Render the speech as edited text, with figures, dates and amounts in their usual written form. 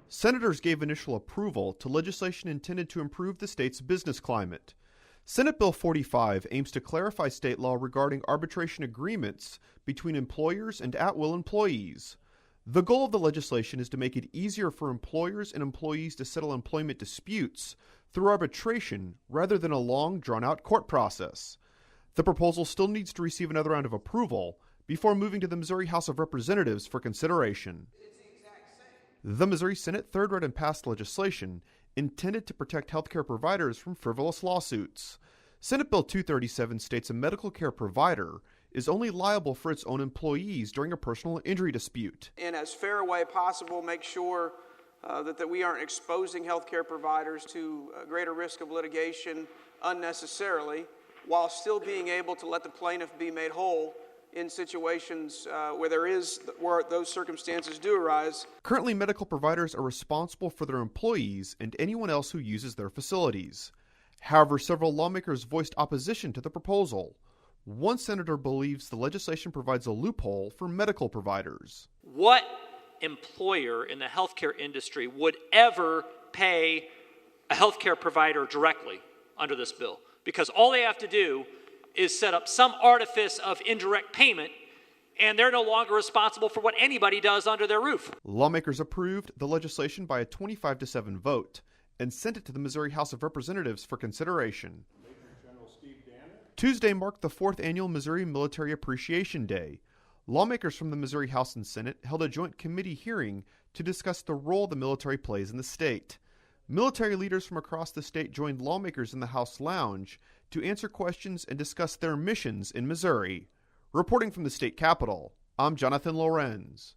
Senators gave initial approval to legislation intended to improve the state's business climate. Senate Bill 45 aims to clarify state law regarding arbitration agreements between employers and at-will employees. The goal of the legislation is to make it easier for employers and employees to settle employment disputes through arbitration rather than a long, drawn-out court process. The proposal still needs to receive another round of approval before moving to the Missouri House of Representatives for consideration. The Missouri Senate third read and passed legislation intended to protect healthcare providers from frivolous lawsuits. Senate Bill 237 states a medical care provider is only liable for its own employees during a personal injury dispute. In as fair a way possible, make sure that we aren't exposing healthcare providers to a greater risk of litigation unnecessarily, while still being able to let the plaintiff be made whole in situations where those circumstances do arise. Currently, medical providers are responsible for their employees and anyone else who uses their facilities. However, several lawmakers voiced opposition to the proposal. One senator believes the legislation provides a loophole for medical providers. What employer in the healthcare industry would ever pay a healthcare provider directly under this bill? Because all they have to do is set up some artifice of indirect payment, and they're no longer responsible for what anybody does under their roof. Lawmakers approved the legislation by a 25-7 vote and sent it to the Missouri House of Representatives for consideration. Tuesday marked the 4th annual Missouri Military Appreciation Day. Lawmakers from the Missouri House and Senate held a joint committee hearing to discuss the role the military plays in the state. Military leaders from across the state joined lawmakers in the House lounge to answer questions and discuss their missions in Missouri. Reporting from the state capitol, I'm Jonathan Lorenz.